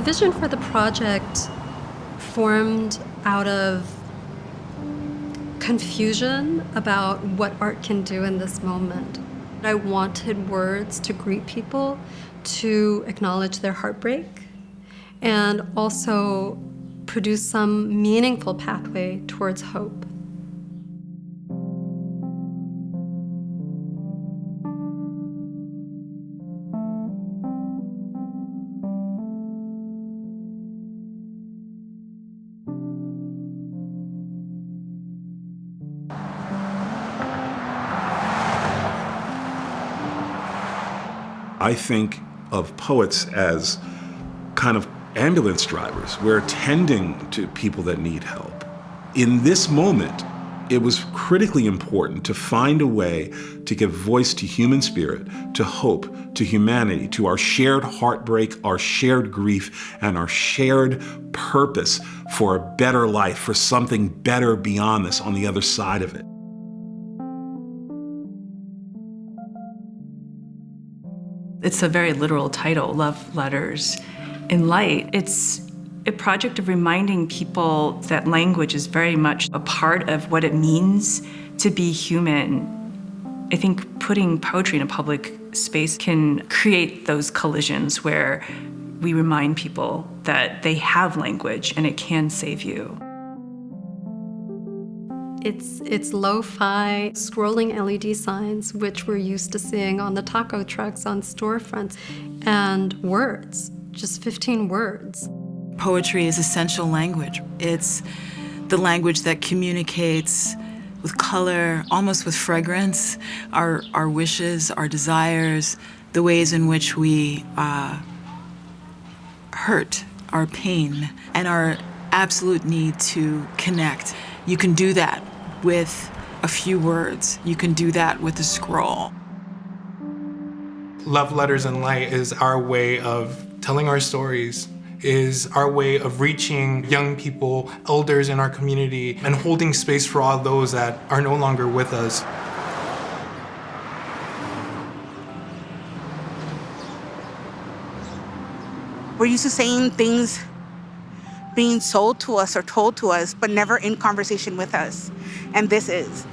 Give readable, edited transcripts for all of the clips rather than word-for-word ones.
vision for the project formed out of confusion about what art can do in this moment. I wanted words to greet people, to acknowledge their heartbreak, and also produce some meaningful pathway towards hope. I think of poets as kind of ambulance drivers. We're tending to people that need help. In this moment, it was critically important to find a way to give voice to human spirit, to hope, to humanity, to our shared heartbreak, our shared grief, and our shared purpose for a better life, for something better beyond this on the other side of it. It's a very literal title, Love Letters in Light. It's a project of reminding people that language is very much a part of what it means to be human. I think putting poetry in a public space can create those collisions where we remind people that they have language and it can save you. It's lo-fi scrolling LED signs, which we're used to seeing on the taco trucks on storefronts, and words, just 15 words. Poetry is essential language. It's the language that communicates with color, almost with fragrance, our wishes, our desires, the ways in which we hurt, our pain, and our absolute need to connect. You can do that with a few words. You can do that with a scroll. Love Letters in Light is our way of telling our stories, is our way of reaching young people, elders in our community, and holding space for all those that are no longer with us. We're used to saying things being sold to us or told to us, but never in conversation with us. And this is.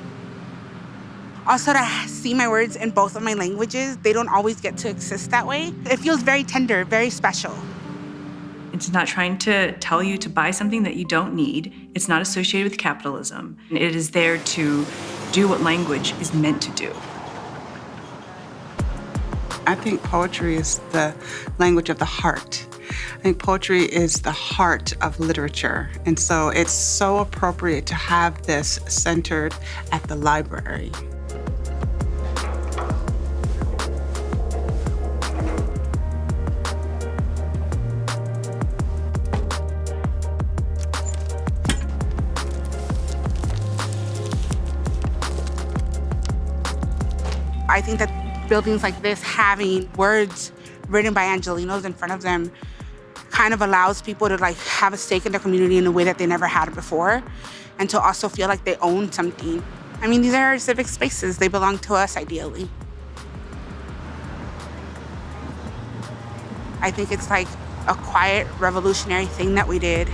Also, to see my words in both of my languages, they don't always get to exist that way. It feels very tender, very special. It's not trying to tell you to buy something that you don't need. It's not associated with capitalism. It is there to do what language is meant to do. I think poetry is the language of the heart. I think poetry is the heart of literature. And so it's so appropriate to have this centered at the library. I think that buildings like this, having words written by Angelenos in front of them, kind of allows people to have a stake in their community in a way that they never had before, and to also feel like they own something. I mean, these are our civic spaces. They belong to us, ideally. I think it's like a quiet, revolutionary thing that we did.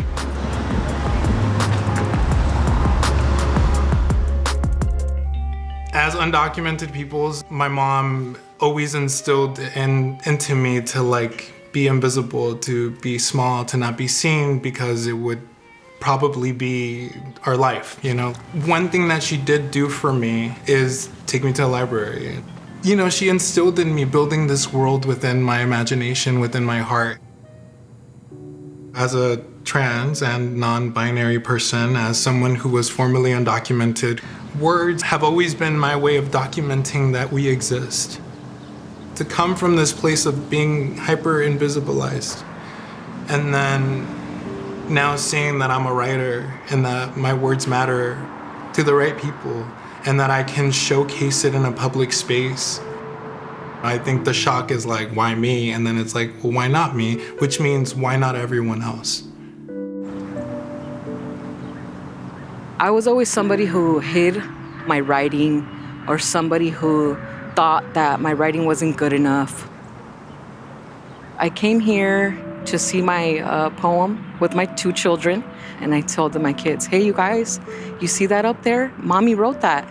As undocumented peoples, my mom always instilled into me to be invisible, to be small, to not be seen, because it would probably be our life, you know? One thing that she did do for me is take me to a library. You know, she instilled in me building this world within my imagination, within my heart. As a trans and non-binary person, as someone who was formerly undocumented, words have always been my way of documenting that we exist. To come from this place of being hyper-invisibilized, and then now seeing that I'm a writer and that my words matter to the right people and that I can showcase it in a public space. I think the shock is why me? And then it's well, why not me? Which means, why not everyone else? I was always somebody who hid my writing, or somebody who thought that my writing wasn't good enough. I came here to see my poem with my 2 children. And I told my kids, hey, you guys, you see that up there? Mommy wrote that.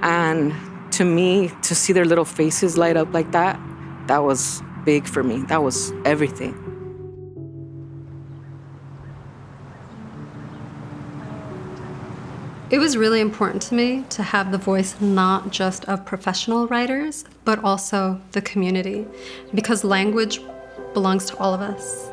And to me, to see their little faces light up like that, that was big for me. That was everything. It was really important to me to have the voice not just of professional writers, but also the community, because language belongs to all of us.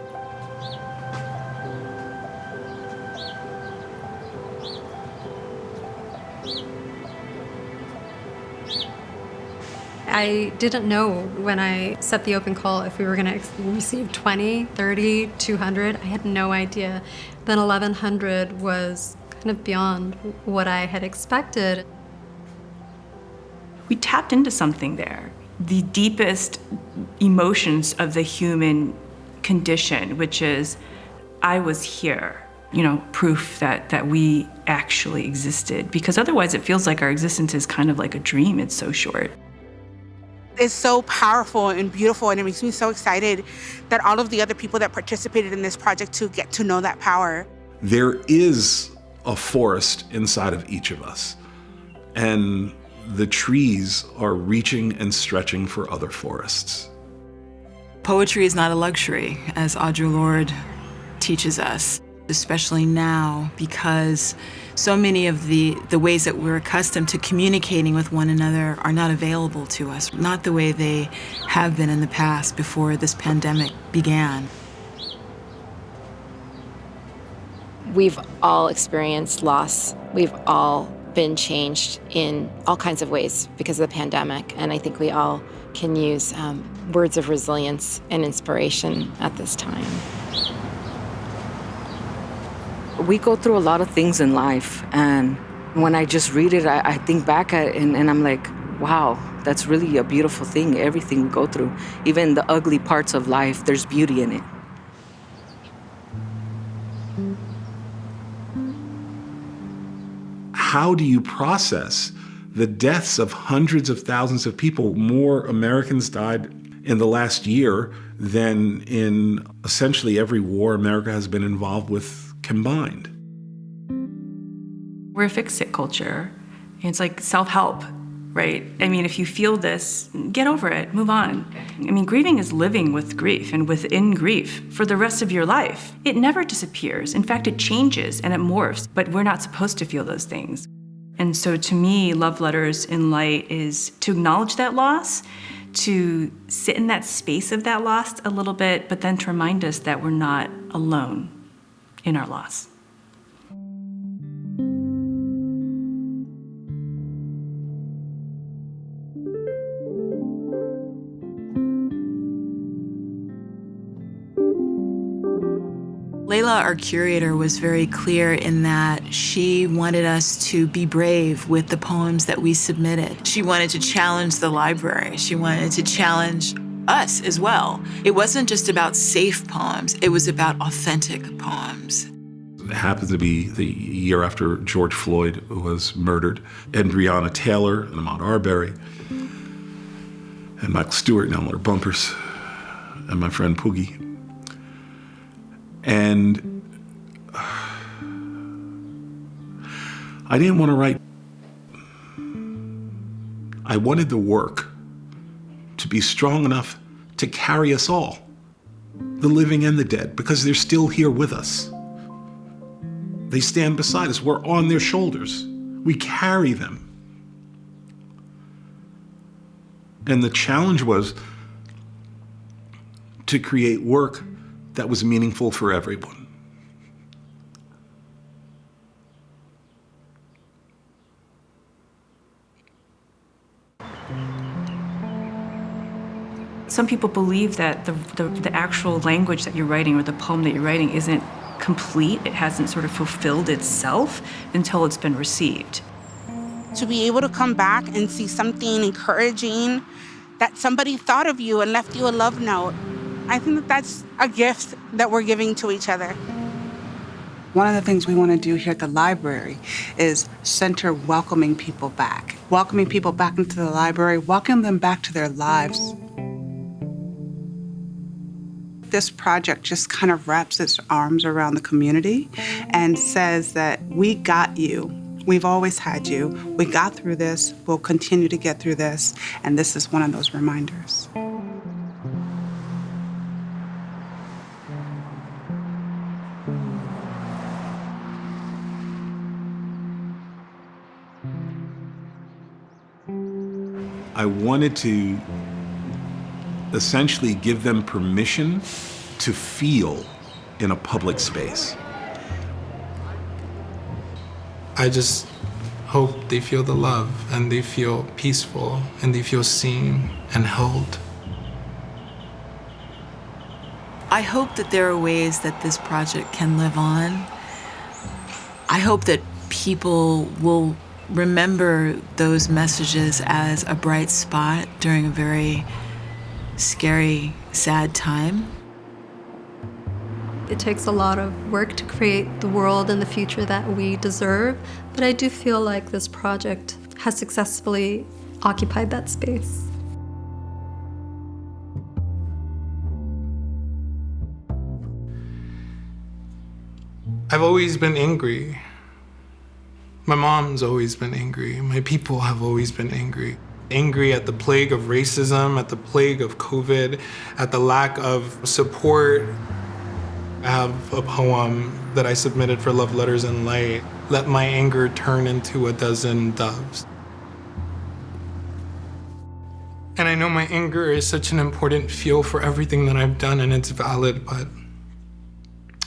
I didn't know when I set the open call if we were going to receive 20, 30, 200. I had no idea. Then 1,100 was kind of beyond what I had expected. We tapped into something there, the deepest emotions of the human condition, which is, I was here, proof that we actually existed. Because otherwise it feels like our existence is kind of like a dream, it's so short. It's so powerful and beautiful, and it makes me so excited that all of the other people that participated in this project to get to know that power. There is a forest inside of each of us, and the trees are reaching and stretching for other forests. Poetry is not a luxury, as Audre Lorde teaches us, especially now, because so many of the ways that we're accustomed to communicating with one another are not available to us, not the way they have been in the past before this pandemic began. We've all experienced loss. We've all been changed in all kinds of ways because of the pandemic, and I think we all can use words of resilience and inspiration at this time. We go through a lot of things in life, and when I just read it, I think back at it, and I'm like, wow, that's really a beautiful thing, everything we go through. Even the ugly parts of life, there's beauty in it. How do you process the deaths of hundreds of thousands of people? More Americans died in the last year than in essentially every war America has been involved with combined. We're a fix-it culture. It's like self-help, right? I mean, if you feel this, get over it, move on. I mean, grieving is living with grief and within grief for the rest of your life. It never disappears. In fact, it changes and it morphs, but we're not supposed to feel those things. And so to me, Love Letters in Light is to acknowledge that loss, to sit in that space of that loss a little bit, but then to remind us that we're not alone in our loss. Layla, our curator, was very clear in that she wanted us to be brave with the poems that we submitted. She wanted to challenge the library. She wanted to challenge us as well. It wasn't just about safe poems, it was about authentic poems. It happened to be the year after George Floyd was murdered, and Breonna Taylor and Ahmaud Arbery, and Michael Stewart and Eleanor Bumpers, and my friend Poogie. And I didn't want to write. I wanted the work to be strong enough to carry us all, the living and the dead, because they're still here with us. They stand beside us. We're on their shoulders. We carry them. And the challenge was to create work that was meaningful for everyone. Some people believe that the actual language that you're writing or the poem that you're writing isn't complete. It hasn't sort of fulfilled itself until it's been received. To be able to come back and see something encouraging, that somebody thought of you and left you a love note, I think that that's a gift that we're giving to each other. One of the things we want to do here at the library is center welcoming people back into the library, welcome them back to their lives. this project just kind of wraps its arms around the community and says that we got you. We've always had you. We got through this. We'll continue to get through this. And this is one of those reminders. I wanted to essentially give them permission to feel in a public space. I just hope they feel the love and they feel peaceful and they feel seen and held. I hope that there are ways that this project can live on. I hope that people will remember those messages as a bright spot during a very scary, sad time. It takes a lot of work to create the world and the future that we deserve, but I do feel like this project has successfully occupied that space. I've always been angry. My mom's always been angry. My people have always been angry. Angry at the plague of racism, at the plague of COVID, at the lack of support. I have a poem that I submitted for Love Letters in Light. Let my anger turn into a dozen doves. And I know my anger is such an important fuel for everything that I've done, and it's valid, but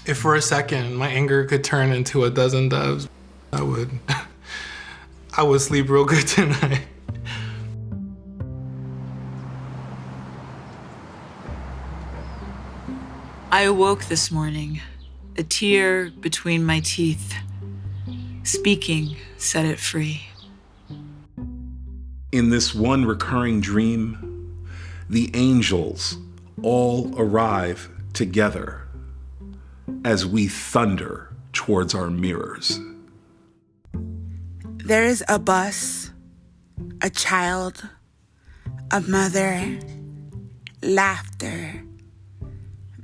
if for a second my anger could turn into a dozen doves, I would sleep real good tonight. I awoke this morning, a tear between my teeth. Speaking set it free. In this one recurring dream, the angels all arrive together as we thunder towards our mirrors. There is a bus, a child, a mother, laughter,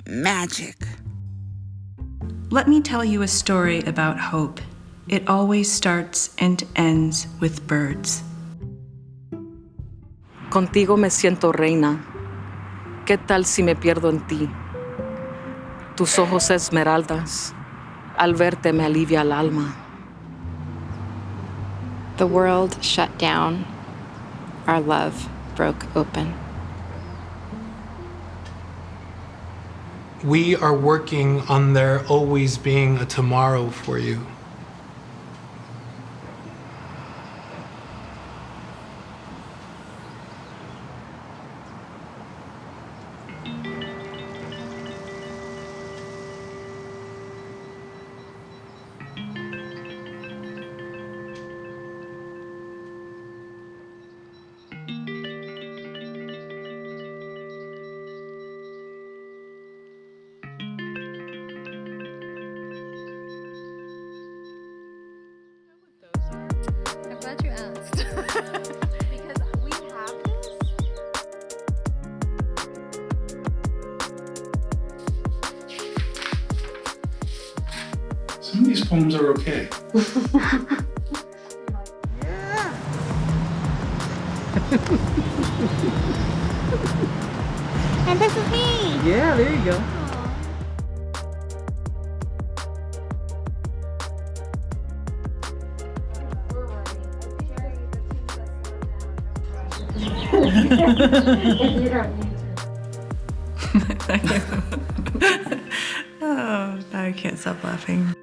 magic. Let me tell you a story about hope. It always starts and ends with birds. Contigo me siento reina. ¿Qué tal si me pierdo en ti? Tus ojos esmeraldas. Al verte me alivia el alma. The world shut down. Our love broke open. We are working on there always being a tomorrow for you. I'm glad you asked. Because we have this. Some of these poems are okay. And this is me. Yeah, there you go. Oh, I can't stop laughing.